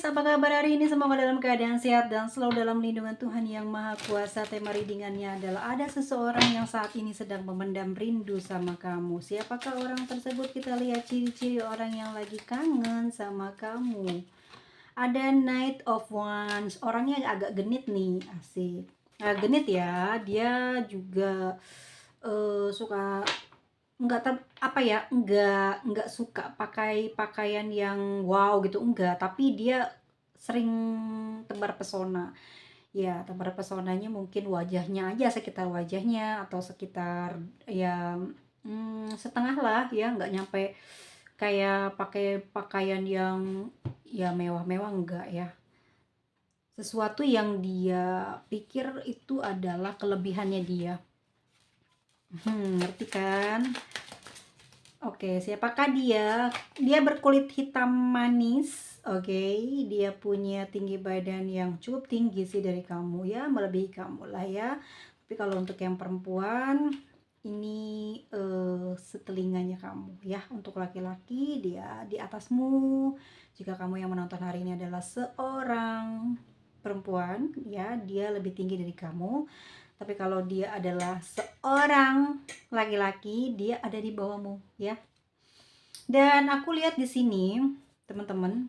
apa kabar hari ini? Semoga dalam keadaan sehat dan selalu dalam lindungan Tuhan Yang Maha Kuasa. Tema readingannya adalah ada seseorang yang saat ini sedang memendam rindu sama kamu. Siapakah orang tersebut? Kita lihat ciri-ciri orang yang lagi kangen sama kamu. Ada Knight of Wands, orangnya agak genit nih, asik. Genit ya, dia juga suka nggak suka pakai pakaian yang wow gitu, enggak, tapi dia sering tebar pesona. Ya, tebar pesonanya mungkin wajahnya aja, sekitar wajahnya atau sekitar ya setengah lah ya, nggak nyampe kayak pakai pakaian yang ya mewah-mewah, enggak ya. Sesuatu yang dia pikir itu adalah kelebihannya dia. Ngerti kan? Oke, siapakah dia? Dia berkulit hitam manis. Oke, dia punya tinggi badan yang cukup tinggi sih dari kamu ya, melebihi kamu lah ya. Tapi kalau untuk yang perempuan, ini setelinganya kamu ya. Untuk laki-laki dia di atasmu. Jika kamu yang menonton hari ini adalah seorang perempuan ya, dia lebih tinggi dari kamu. Tapi kalau dia adalah seorang laki-laki, dia ada di bawahmu ya. Dan aku lihat di sini, teman-teman,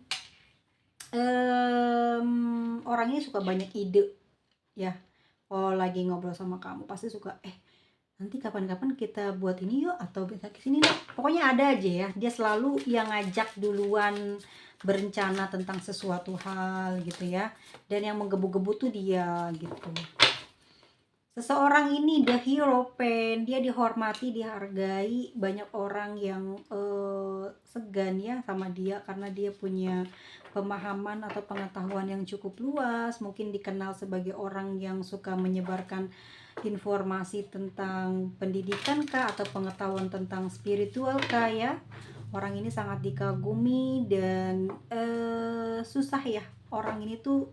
orang ini suka banyak ide ya. Oh, lagi ngobrol sama kamu pasti suka nanti kapan-kapan kita buat ini yuk, atau bisa kesini deh. Pokoknya ada aja ya, dia selalu yang ngajak duluan berencana tentang sesuatu hal gitu ya. Dan yang menggebu-gebu tuh dia gitu. Seseorang ini the hero pen, dia dihormati, dihargai, banyak orang yang segan ya sama dia karena dia punya pemahaman atau pengetahuan yang cukup luas. Mungkin dikenal sebagai orang yang suka menyebarkan informasi tentang pendidikan kah, atau pengetahuan tentang spiritual kah ya. Orang ini sangat dikagumi dan susah ya, orang ini tuh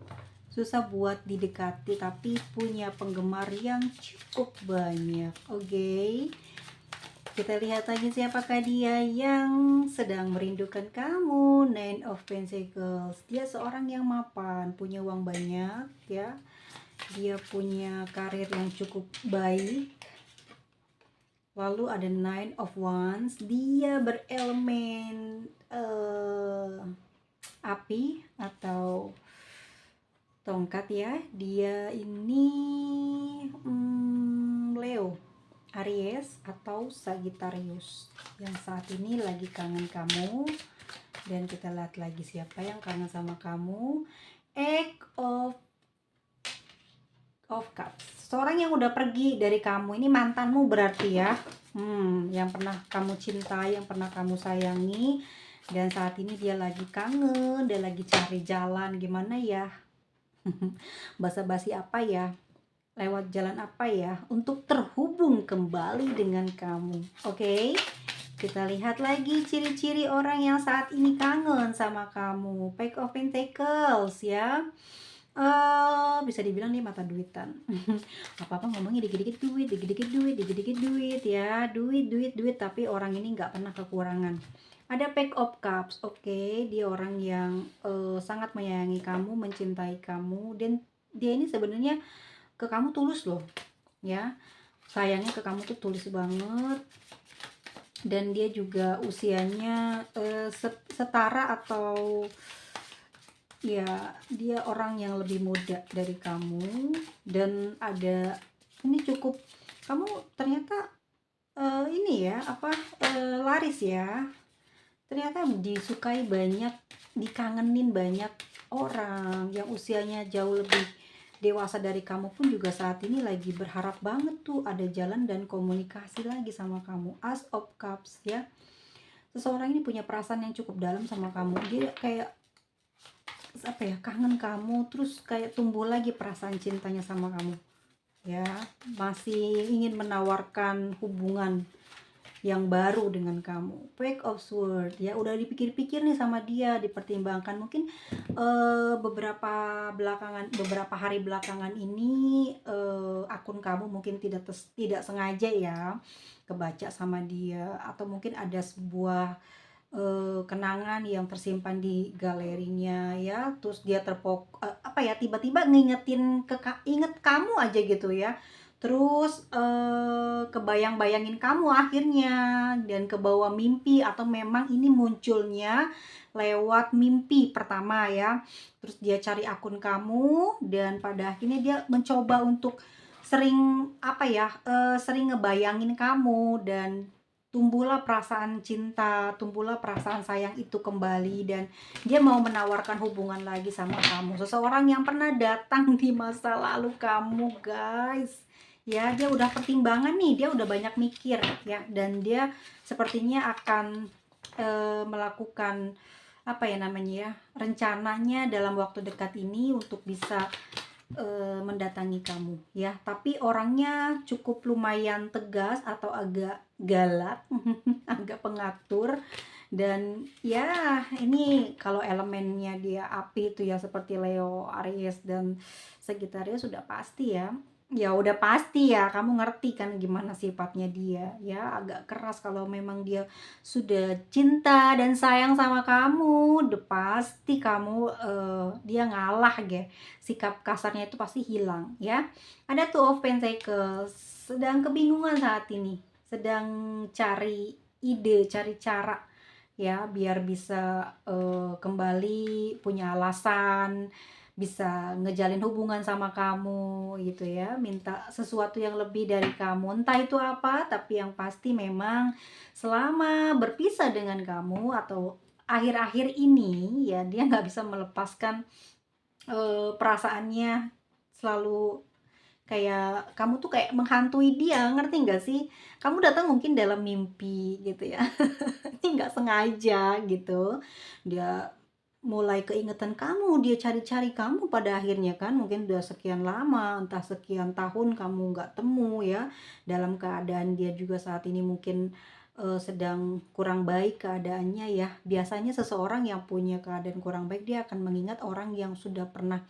susah buat didekati, tapi punya penggemar yang cukup banyak. Oke, kita lihat lagi siapakah dia yang sedang merindukan kamu. Nine of Pentacles, dia seorang yang mapan, punya uang banyak ya, dia punya karir yang cukup baik. Lalu ada Nine of Wands, dia berelemen api atau tongkat ya. Dia ini Leo, Aries atau Sagittarius yang saat ini lagi kangen kamu. Dan kita lihat lagi siapa yang kangen sama kamu. Eight of Cups, seorang yang udah pergi dari kamu. Ini mantanmu berarti ya, yang pernah kamu cintai, yang pernah kamu sayangi. Dan saat ini dia lagi kangen, dia lagi cari jalan gimana ya, basa-basi apa ya, lewat jalan apa ya untuk terhubung kembali dengan kamu. Oke, kita lihat lagi ciri-ciri orang yang saat ini kangen sama kamu. Page of Pentacles ya. Bisa dibilang dia mata duitan. Apa-apa ngomongnya dikit-dikit duit, dikit-dikit duit, dikit-dikit duit ya. Duit, tapi orang ini nggak pernah kekurangan. Ada Page of Cups. Oke, dia orang yang sangat menyayangi kamu, mencintai kamu, dan dia ini sebenarnya ke kamu tulus loh ya. Sayangnya ke kamu tuh tulus banget. Dan dia juga usianya setara atau ya, dia orang yang lebih muda dari kamu. Dan ada ini cukup, kamu ternyata ini ya laris ya, ternyata disukai banyak, dikangenin banyak orang yang usianya jauh lebih dewasa dari kamu pun juga saat ini lagi berharap banget tuh ada jalan dan komunikasi lagi sama kamu. As of Cups ya, seseorang ini punya perasaan yang cukup dalam sama kamu. Dia kayak kangen kamu, terus kayak tumbuh lagi perasaan cintanya sama kamu ya, masih ingin menawarkan hubungan yang baru dengan kamu. Page of Swords ya, udah dipikir-pikir nih sama dia, dipertimbangkan. Mungkin beberapa hari belakangan ini akun kamu mungkin tidak sengaja ya kebaca sama dia, atau mungkin ada sebuah kenangan yang tersimpan di galerinya ya, terus dia apa ya, tiba-tiba ngingetin inget kamu aja gitu ya. Terus kebayang-bayangin kamu akhirnya, dan kebawa mimpi, atau memang ini munculnya lewat mimpi pertama ya. Terus dia cari akun kamu, dan pada akhirnya dia mencoba untuk sering apa ya, sering ngebayangin kamu, dan tumbuhlah perasaan cinta, tumbuhlah perasaan sayang itu kembali, dan dia mau menawarkan hubungan lagi sama kamu. Seseorang yang pernah datang di masa lalu kamu, guys. Ya, dia udah pertimbangan nih, dia udah banyak mikir ya, dan dia sepertinya akan melakukan apa ya namanya ya, rencananya dalam waktu dekat ini untuk bisa mendatangi kamu ya, tapi orangnya cukup lumayan tegas atau agak galak, agak pengatur. Dan ya ini kalau elemennya dia api itu ya, seperti Leo, Aries dan Sagittarius, sudah pasti ya. Ya udah pasti ya, kamu ngerti kan gimana sifatnya dia ya, agak keras. Kalau memang dia sudah cinta dan sayang sama kamu, udah pasti kamu dia ngalah ge, sikap kasarnya itu pasti hilang ya. Ada tuh of Pentacles, sedang kebingungan saat ini, sedang cari ide, cari cara ya, biar bisa kembali punya alasan, bisa ngejalin hubungan sama kamu gitu ya, minta sesuatu yang lebih dari kamu, entah itu apa, tapi yang pasti memang selama berpisah dengan kamu atau akhir-akhir ini ya, dia nggak bisa melepaskan perasaannya. Selalu kayak kamu tuh kayak menghantui dia, ngerti nggak sih? Kamu datang mungkin dalam mimpi gitu ya. Ini nggak sengaja gitu. Dia mulai keingetan kamu, dia cari-cari kamu pada akhirnya kan, mungkin udah sekian lama, entah sekian tahun kamu nggak temu ya, dalam keadaan dia juga saat ini mungkin sedang kurang baik keadaannya ya. Biasanya seseorang yang punya keadaan kurang baik, dia akan mengingat orang yang sudah pernah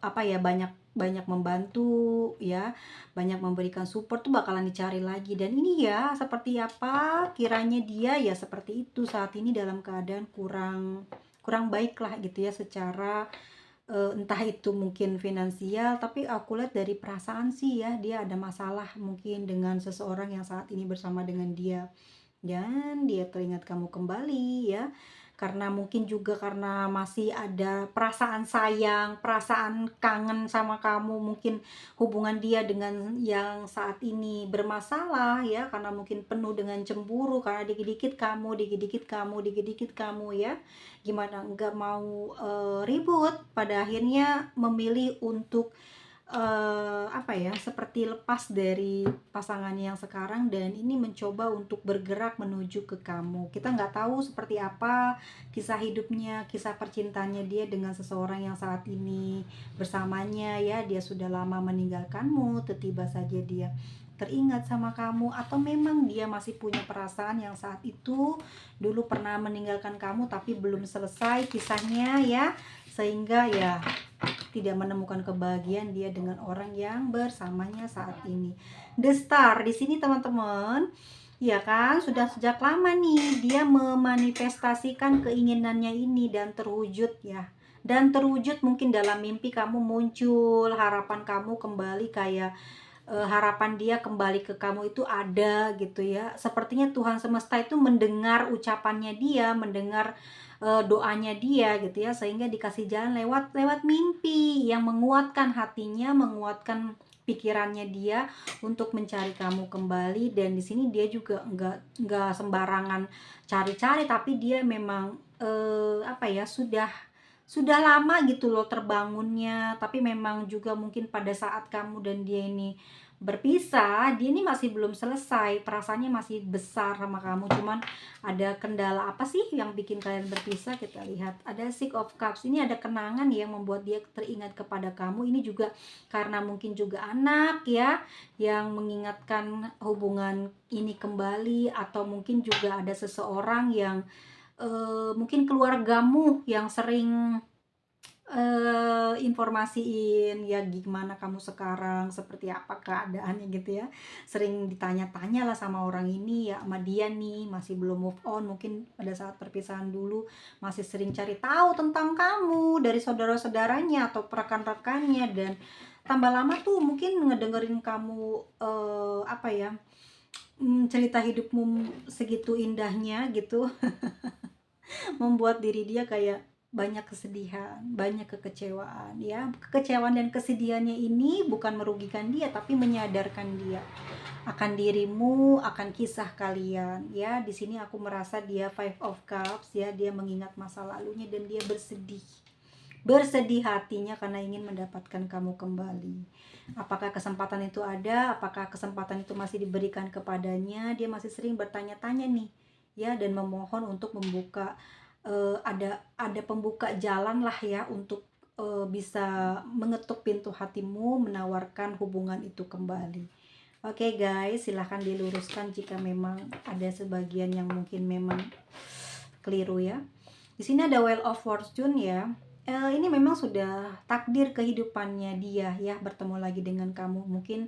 apa ya, banyak banyak membantu ya, banyak memberikan support tuh bakalan dicari lagi. Dan ini ya, seperti apa kiranya dia ya, seperti itu saat ini dalam keadaan kurang kurang baik lah gitu ya, secara entah itu mungkin finansial, tapi aku lihat dari perasaan sih ya, dia ada masalah mungkin dengan seseorang yang saat ini bersama dengan dia, dan dia teringat kamu kembali ya, karena mungkin juga karena masih ada perasaan sayang, perasaan kangen sama kamu. Mungkin hubungan dia dengan yang saat ini bermasalah ya, karena mungkin penuh dengan cemburu, karena dikit-dikit kamu, dikit-dikit kamu, dikit-dikit kamu ya. Gimana nggak mau ribut, pada akhirnya memilih untuk apa ya, seperti lepas dari pasangannya yang sekarang, dan ini mencoba untuk bergerak menuju ke kamu. Kita nggak tahu seperti apa kisah hidupnya, kisah percintaannya dia dengan seseorang yang saat ini bersamanya ya. Dia sudah lama meninggalkanmu, tiba-tiba saja dia teringat sama kamu, atau memang dia masih punya perasaan yang saat itu dulu pernah meninggalkan kamu tapi belum selesai kisahnya ya, sehingga ya tidak menemukan kebahagiaan dia dengan orang yang bersamanya saat ini. The Star di sini teman-teman, ya kan, sudah sejak lama nih dia memanifestasikan keinginannya ini, dan terwujud ya. Dan terwujud mungkin dalam mimpi kamu muncul, harapan kamu kembali, kayak harapan dia kembali ke kamu itu ada gitu ya. Sepertinya Tuhan semesta itu mendengar ucapannya dia, mendengar doanya dia gitu ya, sehingga dikasih jalan lewat lewat mimpi yang menguatkan hatinya, menguatkan pikirannya dia untuk mencari kamu kembali. Dan di sini dia juga nggak sembarangan cari-cari, tapi dia memang apa ya, sudah lama gitu loh terbangunnya. Tapi memang juga mungkin pada saat kamu dan dia ini berpisah, dia ini masih belum selesai, perasaannya masih besar sama kamu. Cuman ada kendala apa sih yang bikin kalian berpisah? Kita lihat ada Six of Cups. Ini ada kenangan yang membuat dia teringat kepada kamu. Ini juga karena mungkin juga anak ya, yang mengingatkan hubungan ini kembali, atau mungkin juga ada seseorang yang mungkin keluargamu yang sering informasiin ya gimana kamu sekarang, seperti apa keadaannya gitu ya. Sering ditanya-tanya lah sama orang ini ya, sama dia nih masih belum move on, mungkin pada saat perpisahan dulu masih sering cari tahu tentang kamu dari saudara-saudaranya atau rekan-rekannya, dan tambah lama tuh mungkin ngedengerin kamu apa ya, cerita hidupmu segitu indahnya gitu. Membuat diri dia kayak banyak kesedihan, banyak kekecewaan ya. Kekecewaan dan kesedihannya ini bukan merugikan dia tapi menyadarkan dia akan dirimu, akan kisah kalian ya. Di sini aku merasa dia Five of Cups ya, dia mengingat masa lalunya dan dia bersedih. Bersedih hatinya karena ingin mendapatkan kamu kembali. Apakah kesempatan itu ada? Apakah kesempatan itu masih diberikan kepadanya? Dia masih sering bertanya-tanya nih ya, dan memohon untuk membuka ada pembuka jalan lah ya untuk bisa mengetuk pintu hatimu, menawarkan hubungan itu kembali. Oke guys, silahkan diluruskan jika memang ada sebagian yang mungkin memang keliru ya. Di sini ada Wheel of Fortune ya. Ini memang sudah takdir kehidupannya dia ya, bertemu lagi dengan kamu. Mungkin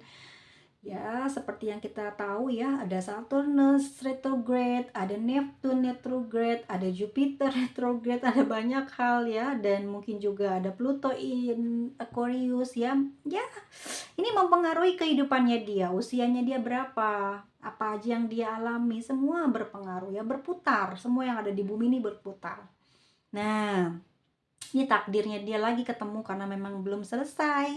ya seperti yang kita tahu ya, ada Saturnus retrograde, ada Neptune retrograde, ada Jupiter retrograde, ada banyak hal ya, dan mungkin juga ada Pluto in Aquarius ya. Ya, ini mempengaruhi kehidupannya dia, usianya dia berapa, apa aja yang dia alami, semua berpengaruh ya, berputar, semua yang ada di bumi ini berputar. Nah, ini takdirnya dia lagi ketemu karena memang belum selesai,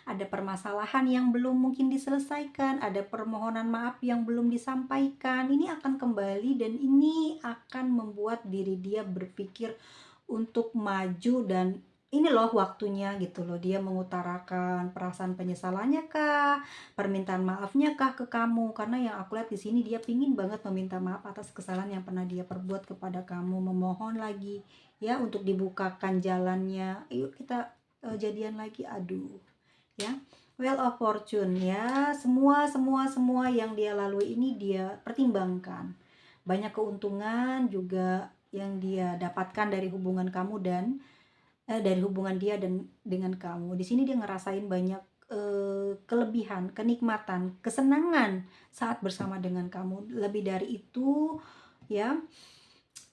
ada permasalahan yang belum mungkin diselesaikan, ada permohonan maaf yang belum disampaikan. Ini akan kembali dan ini akan membuat diri dia berpikir untuk maju, dan ini loh waktunya gitu loh, dia mengutarakan perasaan penyesalannya kah, permintaan maafnya kah ke kamu, karena yang aku lihat di sini dia pingin banget meminta maaf atas kesalahan yang pernah dia perbuat kepada kamu, memohon lagi ya untuk dibukakan jalannya, yuk kita jadian lagi, aduh ya. Wheel of Fortune ya, semua yang dia lalui ini dia pertimbangkan, banyak keuntungan juga yang dia dapatkan dari hubungan kamu dan dari hubungan dia dan dengan kamu. Di sini dia ngerasain banyak kelebihan, kenikmatan, kesenangan saat bersama dengan kamu. Lebih dari itu ya,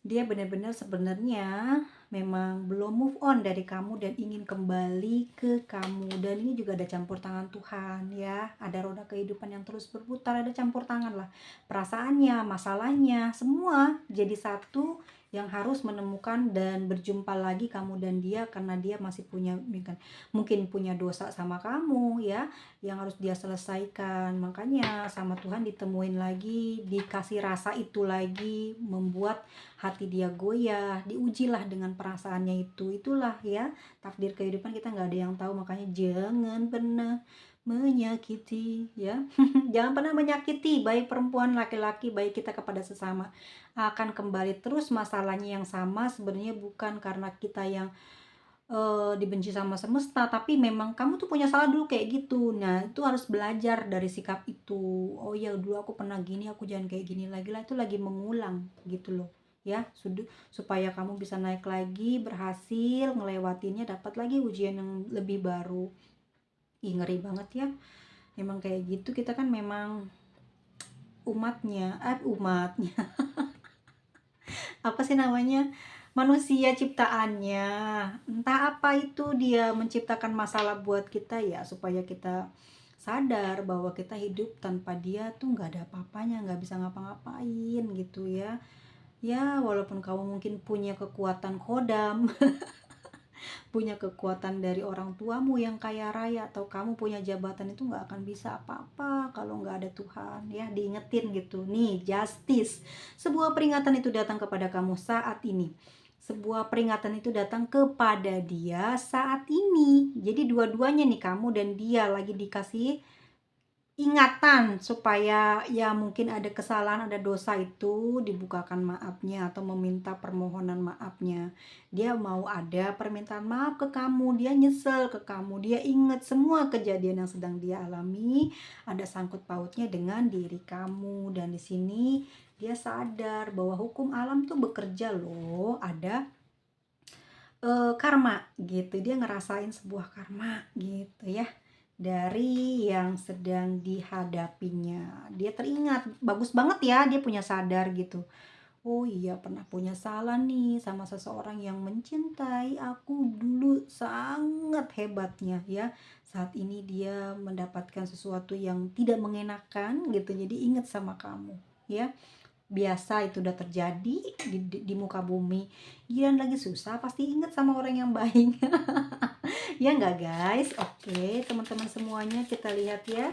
dia benar-benar sebenarnya memang belum move on dari kamu dan ingin kembali ke kamu. Dan ini juga ada campur tangan Tuhan ya, ada roda kehidupan yang terus berputar, ada campur tangan lah, perasaannya, masalahnya, semua jadi satu yang harus menemukan dan berjumpa lagi kamu dan dia, karena dia masih punya mungkin punya dosa sama kamu ya, yang harus dia selesaikan. Makanya sama Tuhan ditemuin lagi, dikasih rasa itu lagi, membuat hati dia goyah, diujilah dengan perasaannya itu. Itulah ya takdir kehidupan, kita nggak ada yang tahu. Makanya jangan pernah menyakiti ya. Jangan pernah menyakiti, baik perempuan, laki-laki, baik kita kepada sesama, akan kembali terus masalahnya yang sama. Sebenarnya bukan karena kita yang dibenci sama semesta, tapi memang kamu tuh punya salah dulu kayak gitu. Nah itu harus belajar dari sikap itu. Oh ya dulu aku pernah gini, aku jangan kayak gini lagi lah. Itu lagi mengulang gitu loh ya, supaya kamu bisa naik lagi, berhasil ngelewatinnya, dapat lagi ujian yang lebih baru. Ih ngeri banget ya, memang kayak gitu. Kita kan memang umatnya apa sih namanya, manusia ciptaannya. Entah apa itu, dia menciptakan masalah buat kita ya, supaya kita sadar bahwa kita hidup tanpa dia tuh nggak ada apa-apanya, nggak bisa ngapa-ngapain gitu ya. Ya walaupun kamu mungkin punya kekuatan kodam, punya kekuatan dari orang tuamu yang kaya raya, atau kamu punya jabatan, itu nggak akan bisa apa-apa kalau nggak ada Tuhan ya. Diingetin gitu nih, justice, sebuah peringatan itu datang kepada kamu saat ini, sebuah peringatan itu datang kepada dia saat ini. Jadi dua-duanya nih, kamu dan dia, lagi dikasih ingatan supaya ya mungkin ada kesalahan, ada dosa, itu dibukakan maafnya atau meminta permohonan maafnya. Dia mau ada permintaan maaf ke kamu, dia nyesel ke kamu, dia ingat semua kejadian yang sedang dia alami, ada sangkut pautnya dengan diri kamu. Dan di sini dia sadar bahwa hukum alam tuh bekerja loh, ada karma gitu, dia ngerasain sebuah karma gitu ya, dari yang sedang dihadapinya. Dia teringat, bagus banget ya dia punya sadar gitu. Oh iya, pernah punya salah nih sama seseorang yang mencintai aku dulu sangat hebatnya ya. Saat ini dia mendapatkan sesuatu yang tidak mengenakan gitu, jadi ingat sama kamu ya. Biasa itu udah terjadi di muka bumi. Giliran lagi susah pasti ingat sama orang yang baik. Ya nggak guys? Oke, teman-teman semuanya kita lihat ya.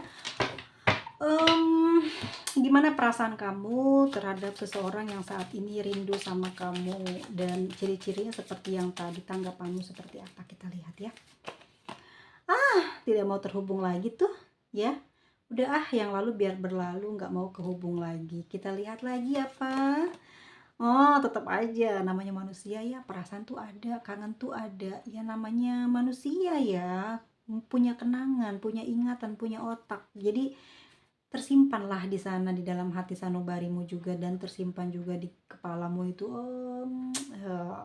Em, Gimana perasaan kamu terhadap seseorang yang saat ini rindu sama kamu, dan ciri-cirinya seperti yang tadi, tanggapanmu seperti apa, kita lihat ya. Tidak mau terhubung lagi tuh ya. Udah yang lalu biar berlalu, nggak mau kehubung lagi. Kita lihat lagi apa. Oh, tetap aja namanya manusia ya, perasaan tuh ada, kangen tuh ada. Ya namanya manusia ya, punya kenangan, punya ingatan, punya otak. Jadi tersimpanlah di sana, di dalam hati sanubarimu juga, dan tersimpan juga di kepalamu itu.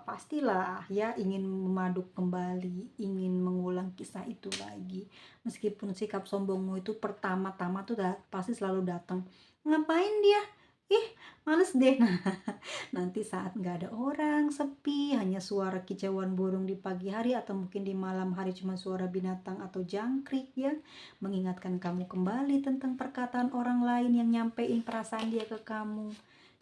Pastilah ya ingin memaduk kembali, ingin mengulang kisah itu lagi. Meskipun sikap sombongmu itu pertama-tama tuh pasti selalu datang. Ngapain dia? Ih, males deh. Nanti saat nggak ada orang, sepi, hanya suara kicauan burung di pagi hari, atau mungkin di malam hari cuma suara binatang atau jangkrik ya, mengingatkan kamu kembali tentang perkataan orang lain yang nyampein perasaan dia ke kamu.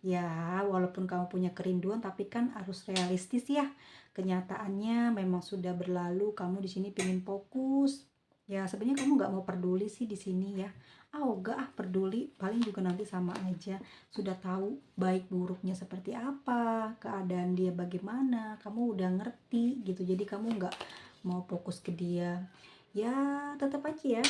Ya, walaupun kamu punya kerinduan, tapi kan harus realistis ya. Kenyataannya memang sudah berlalu, kamu di sini pengen fokus. Ya, sebenarnya kamu nggak mau peduli sih di sini ya. Enggak peduli, paling juga nanti sama aja. Sudah tahu baik buruknya seperti apa, keadaan dia bagaimana, kamu udah ngerti gitu. Jadi kamu nggak mau fokus ke dia. Ya, tetap aja ya.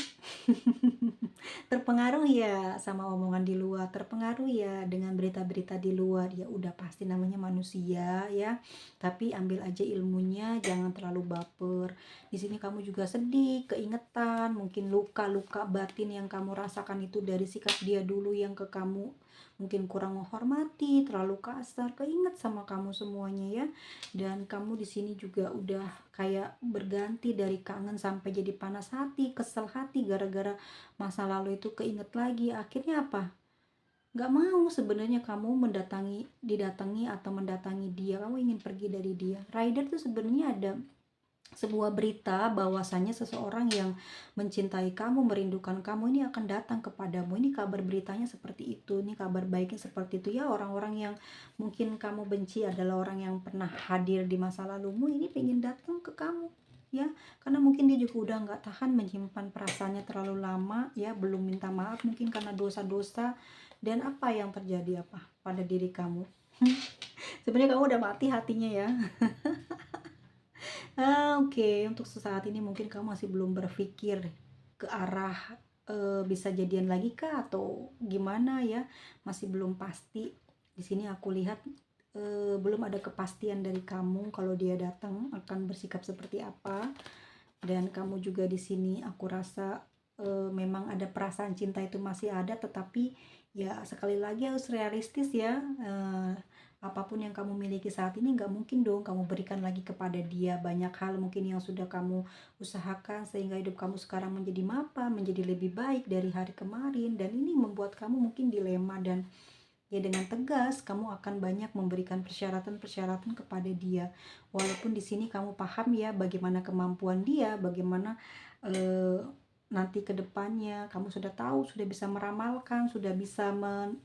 Terpengaruh ya sama omongan di luar, terpengaruh ya dengan berita-berita di luar. Ya udah, pasti namanya manusia ya. Tapi ambil aja ilmunya, jangan terlalu baper. Di sini kamu juga sedih, keingetan, mungkin luka-luka batin yang kamu rasakan itu dari sikap dia dulu yang ke kamu mungkin kurang menghormati, terlalu kasar, keinget sama kamu semuanya ya. Dan kamu di sini juga udah kayak berganti dari kangen sampai jadi panas hati, kesel hati gara-gara masa lalu itu keinget lagi. Akhirnya apa? Nggak mau sebenarnya kamu didatangi atau mendatangi dia, kamu ingin pergi dari dia. Rider tuh sebenarnya ada sebuah berita bahwasanya seseorang yang mencintai kamu, merindukan kamu ini akan datang kepadamu. Ini kabar beritanya seperti itu, ini kabar baiknya seperti itu ya. Orang-orang yang mungkin kamu benci adalah orang yang pernah hadir di masa lalumu, ini pengen datang ke kamu ya, karena mungkin dia juga udah nggak tahan menyimpan perasaannya terlalu lama ya, belum minta maaf mungkin karena dosa-dosa. Dan apa yang terjadi apa pada diri kamu? Sebenarnya kamu udah mati hatinya ya. Oke, untuk sesaat ini mungkin kamu masih belum berpikir ke arah, bisa jadian lagi kah atau gimana ya, masih belum pasti. Di sini aku lihat, belum ada kepastian dari kamu kalau dia datang akan bersikap seperti apa. Dan kamu juga di sini aku rasa, memang ada perasaan cinta itu masih ada, tetapi ya sekali lagi harus realistis ya. Apapun yang kamu miliki saat ini nggak mungkin dong kamu berikan lagi kepada dia. Banyak hal mungkin yang sudah kamu usahakan sehingga hidup kamu sekarang menjadi mapan, menjadi lebih baik dari hari kemarin, dan ini membuat kamu mungkin dilema. Dan ya dengan tegas kamu akan banyak memberikan persyaratan-persyaratan kepada dia. Walaupun di sini kamu paham ya bagaimana kemampuan dia, bagaimana nanti ke depannya kamu sudah tahu, sudah bisa meramalkan, sudah bisa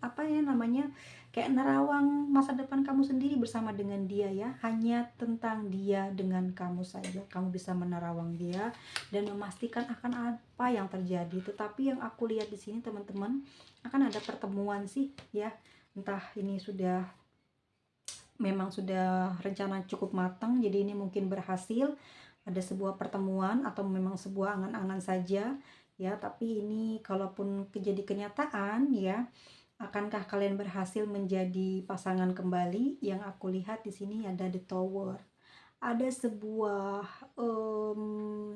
apa ya namanya, kayak nerawang masa depan kamu sendiri bersama dengan dia ya. Hanya tentang dia dengan kamu saja, kamu bisa menerawang dia dan memastikan akan apa yang terjadi. Tetapi yang aku lihat di sini teman-teman, akan ada pertemuan sih ya. Entah ini memang sudah rencana cukup matang, jadi ini mungkin berhasil ada sebuah pertemuan, atau memang sebuah angan-angan saja ya. Tapi ini kalaupun jadi kenyataan ya, akankah kalian berhasil menjadi pasangan kembali? Yang aku lihat di sini ada the tower, ada sebuah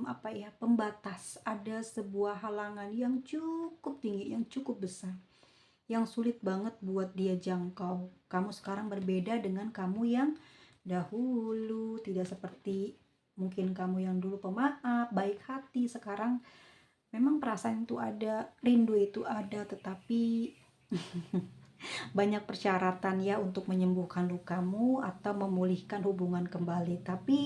apa ya, pembatas, ada sebuah halangan yang cukup tinggi, yang cukup besar, yang sulit banget buat dia jangkau. Kamu sekarang berbeda dengan kamu yang dahulu, tidak seperti mungkin kamu yang dulu pemaaf, baik hati. Sekarang memang perasaan itu ada, rindu itu ada, tetapi banyak persyaratan ya untuk menyembuhkan lukamu atau memulihkan hubungan kembali. Tapi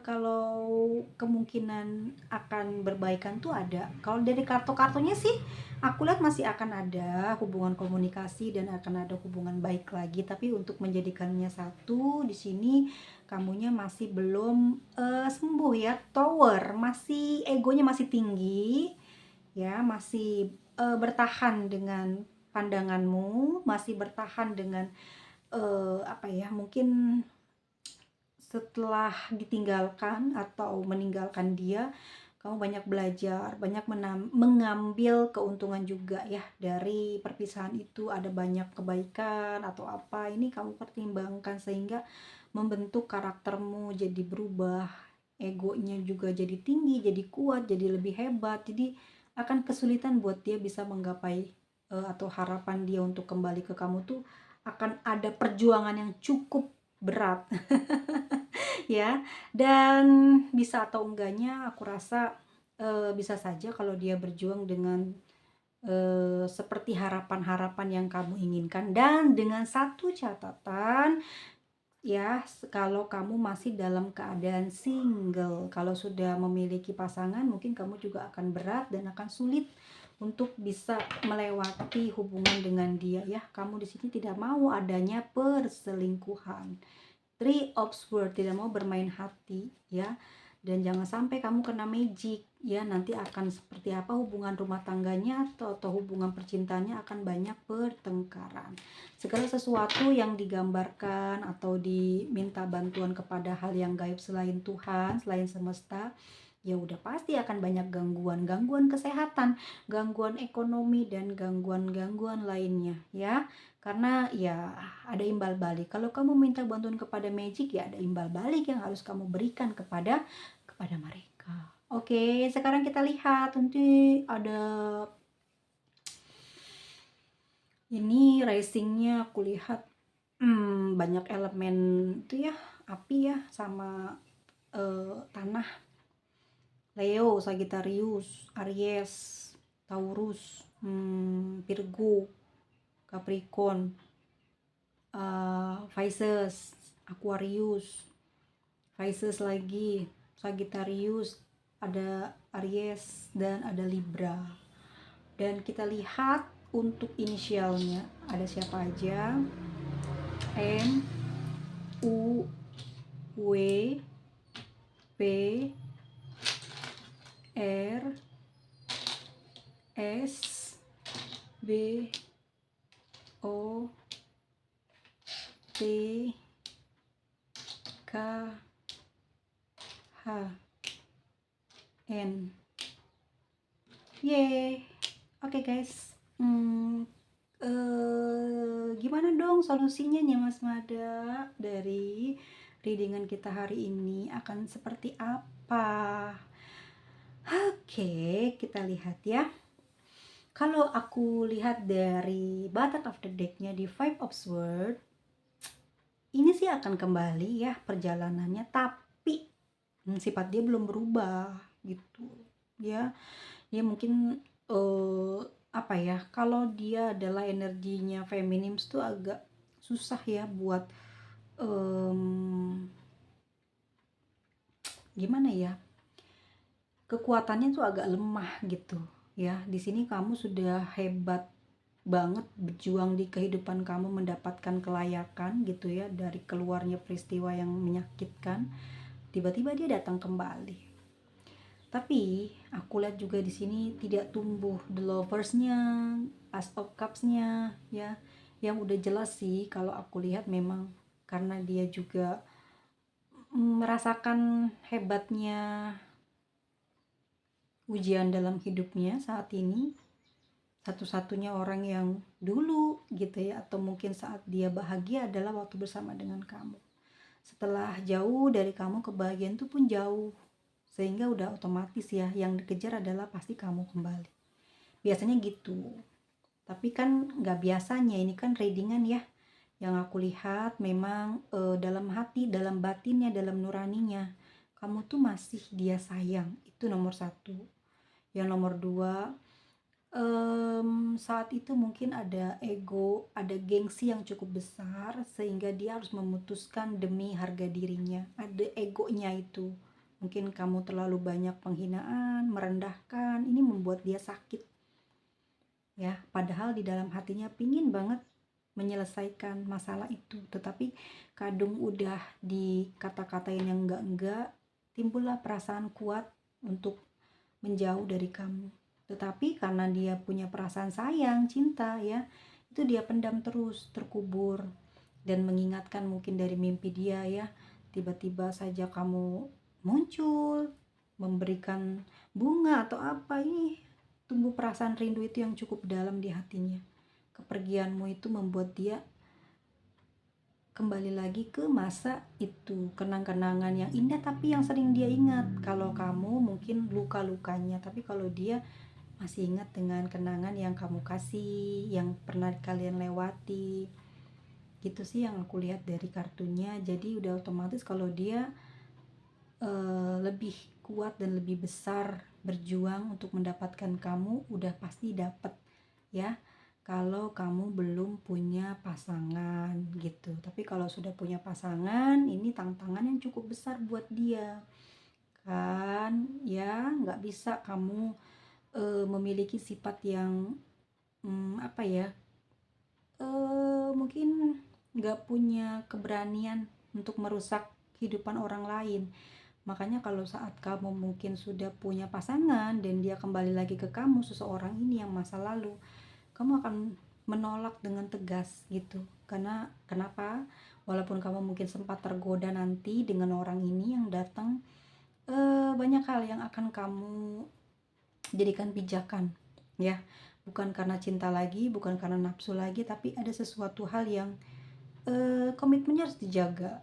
kalau kemungkinan akan berbaikan tuh ada. Kalau dari kartu-kartunya sih aku lihat masih akan ada hubungan komunikasi dan akan ada hubungan baik lagi. Tapi untuk menjadikannya satu di sini kamunya masih belum sembuh ya. Tower, masih egonya masih tinggi ya, masih bertahan dengan pandanganmu, masih bertahan dengan apa ya, mungkin setelah ditinggalkan atau meninggalkan dia, kamu banyak belajar, banyak mengambil keuntungan juga ya dari perpisahan itu. Ada banyak kebaikan atau apa, ini kamu pertimbangkan sehingga membentuk karaktermu jadi berubah, egonya juga jadi tinggi, jadi kuat, jadi lebih hebat. Jadi akan kesulitan buat dia bisa menggapai atau harapan dia untuk kembali ke kamu tuh akan ada perjuangan yang cukup berat. Ya, dan bisa atau enggaknya aku rasa bisa saja kalau dia berjuang dengan seperti harapan-harapan yang kamu inginkan, dan dengan satu catatan ya, kalau kamu masih dalam keadaan single. Kalau sudah memiliki pasangan mungkin kamu juga akan berat dan akan sulit untuk bisa melewati hubungan dengan dia ya. Kamu di sini tidak mau adanya perselingkuhan. Three of Swords, tidak mau bermain hati ya. Dan jangan sampai kamu kena magic ya, nanti akan seperti apa hubungan rumah tangganya atau hubungan percintaannya, akan banyak pertengkaran. Segala sesuatu yang digambarkan atau diminta bantuan kepada hal yang gaib selain Tuhan, selain semesta, ya udah pasti akan banyak gangguan kesehatan, gangguan ekonomi, dan gangguan lainnya ya. Karena ya ada imbal balik. Kalau kamu minta bantuan kepada magic, ya ada imbal balik yang harus kamu berikan kepada mereka. Oke, sekarang kita lihat nanti ada ini racingnya. Aku lihat banyak elemen itu ya, api ya, sama tanah. Leo, Sagittarius, Aries, Taurus, Virgo, Capricorn, Pisces, Aquarius, Pisces lagi, Sagittarius, ada Aries, dan ada Libra. Dan kita lihat untuk inisialnya ada siapa aja. M, U, W, P, R, S, B, O, T, K, H, N. Yeay. Oke guys, gimana dong solusinya nih Mas Mada? Dari readingan kita hari ini akan seperti apa? Oke, kita lihat ya. Kalau aku lihat dari bottom of the deck-nya di Five of Swords, ini sih akan kembali ya perjalanannya, tapi sifat dia belum berubah gitu ya. Dia mungkin apa ya, kalau dia adalah energinya feminim tuh agak susah ya buat gimana ya, kekuatannya tuh agak lemah gitu ya. Di sini kamu sudah hebat banget berjuang di kehidupan kamu, mendapatkan kelayakan gitu ya, dari keluarnya peristiwa yang menyakitkan, tiba-tiba dia datang kembali. Tapi aku lihat juga di sini tidak tumbuh the lovers-nya, Ace of Cups-nya ya. Yang udah jelas sih kalau aku lihat memang karena dia juga merasakan hebatnya ujian dalam hidupnya saat ini. Satu-satunya orang yang dulu gitu ya, atau mungkin saat dia bahagia adalah waktu bersama dengan kamu. Setelah jauh dari kamu, kebahagiaan itu pun jauh. Sehingga udah otomatis ya, yang dikejar adalah pasti kamu kembali. Biasanya gitu. Tapi kan nggak biasanya, ini kan readingan ya, Yang aku lihat memang dalam hati, dalam batinnya, dalam nuraninya, kamu tuh masih dia sayang. Itu nomor satu. Yang nomor dua, saat itu mungkin ada ego, ada gengsi yang cukup besar sehingga dia harus memutuskan demi harga dirinya. Ada egonya itu. Mungkin kamu terlalu banyak penghinaan, merendahkan, ini membuat dia sakit. Ya, padahal di dalam hatinya pingin banget menyelesaikan masalah itu, tetapi kadung udah di kata-katain yang enggak, timbullah perasaan kuat untuk menjauh dari kamu. Tetapi karena dia punya perasaan sayang, cinta ya, itu dia pendam terus, terkubur, dan mengingatkan mungkin dari mimpi dia ya, tiba-tiba saja kamu muncul, memberikan bunga atau apa, ini tumbuh perasaan rindu itu yang cukup dalam di hatinya. Kepergianmu itu membuat dia kembali lagi ke masa itu, kenang-kenangan yang indah tapi yang sering dia ingat. Kalau kamu mungkin luka-lukanya, tapi kalau dia masih ingat dengan kenangan yang kamu kasih, yang pernah kalian lewati. Gitu sih yang aku lihat dari kartunya. Jadi udah otomatis kalau dia lebih kuat dan lebih besar berjuang untuk mendapatkan kamu, udah pasti dapat ya. Kalau kamu belum punya pasangan gitu. Tapi kalau sudah punya pasangan, ini tantangan yang cukup besar buat dia kan ya. Nggak bisa kamu memiliki sifat yang apa ya, mungkin nggak punya keberanian untuk merusak kehidupan orang lain. Makanya kalau saat kamu mungkin sudah punya pasangan dan dia kembali lagi ke kamu, seseorang ini yang masa lalu, kamu akan menolak dengan tegas gitu. Karena kenapa? Walaupun kamu mungkin sempat tergoda nanti dengan orang ini yang datang, banyak hal yang akan kamu jadikan pijakan ya. Bukan karena cinta lagi, bukan karena nafsu lagi, tapi ada sesuatu hal yang komitmennya harus dijaga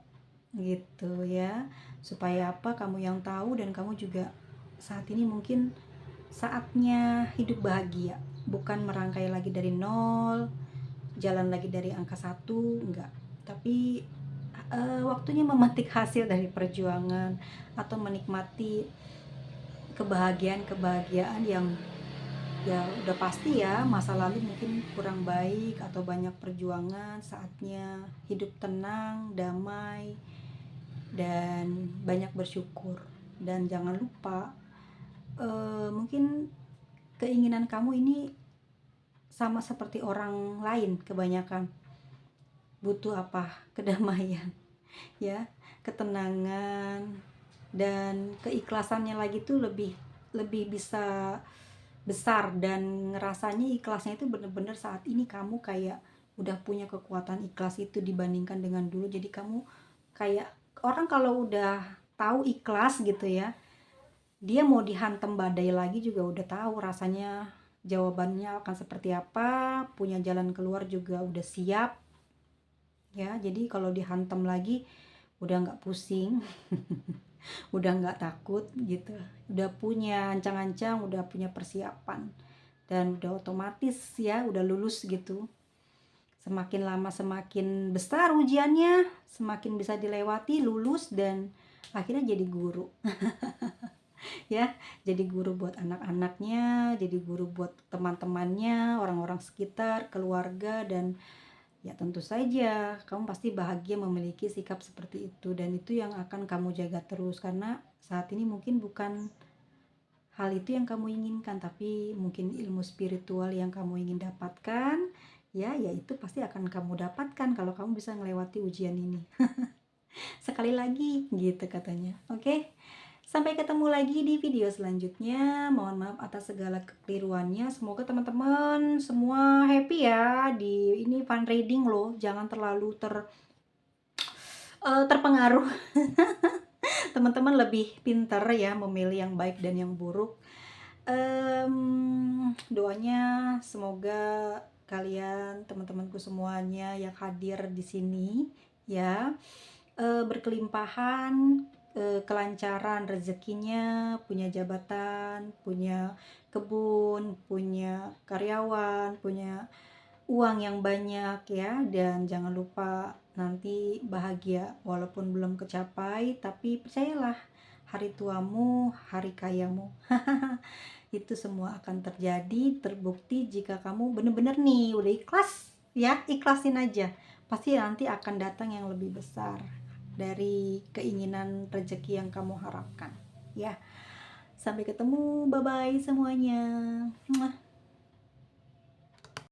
gitu ya. Supaya apa? Kamu yang tahu, dan kamu juga saat ini mungkin saatnya hidup bahagia, bukan merangkai lagi dari nol, jalan lagi dari angka 1, enggak. Tapi waktunya memetik hasil dari perjuangan atau menikmati kebahagiaan yang ya udah pasti ya, masa lalu mungkin kurang baik atau banyak perjuangan, saatnya hidup tenang, damai, dan banyak bersyukur. Dan jangan lupa, mungkin keinginan kamu ini sama seperti orang lain kebanyakan. Butuh apa? Kedamaian ya, ketenangan, dan keikhlasannya lagi tuh lebih lebih bisa besar. Dan ngerasanya ikhlasnya itu bener-bener saat ini kamu kayak udah punya kekuatan ikhlas itu dibandingkan dengan dulu. Jadi kamu kayak orang kalau udah tahu ikhlas gitu ya, dia mau dihantam badai lagi juga udah tahu rasanya jawabannya akan seperti apa, punya jalan keluar juga udah siap ya. Jadi kalau dihantam lagi udah nggak pusing, udah nggak takut gitu, udah punya ancang-ancang, udah punya persiapan, dan udah otomatis ya udah lulus gitu. Semakin lama semakin besar ujiannya, semakin bisa dilewati, lulus, dan akhirnya jadi guru ya. Jadi guru buat anak-anaknya, jadi guru buat teman-temannya, orang-orang sekitar, keluarga, dan ya tentu saja kamu pasti bahagia memiliki sikap seperti itu. Dan itu yang akan kamu jaga terus, karena saat ini mungkin bukan hal itu yang kamu inginkan, tapi mungkin ilmu spiritual yang kamu ingin dapatkan ya, yaitu pasti akan kamu dapatkan kalau kamu bisa melewati ujian ini. Sekali lagi gitu katanya. Oke, sampai ketemu lagi di video selanjutnya. Mohon maaf atas segala kekeliruannya. Semoga teman-teman semua happy ya di ini fun reading loh. Jangan terlalu terpengaruh. Teman-teman lebih pintar ya memilih yang baik dan yang buruk. Doanya semoga kalian, teman-temanku semuanya yang hadir di sini ya, berkelimpahan, kelancaran rezekinya, punya jabatan, punya kebun, punya karyawan, punya uang yang banyak ya, dan jangan lupa nanti bahagia walaupun belum kecapai, tapi percayalah hari tuamu, hari kayamu. Itu semua akan terjadi, terbukti jika kamu bener-bener nih udah ikhlas ya, ikhlasin aja. Pasti nanti akan datang yang lebih besar dari keinginan rezeki yang kamu harapkan ya. Sampai ketemu, bye bye semuanya.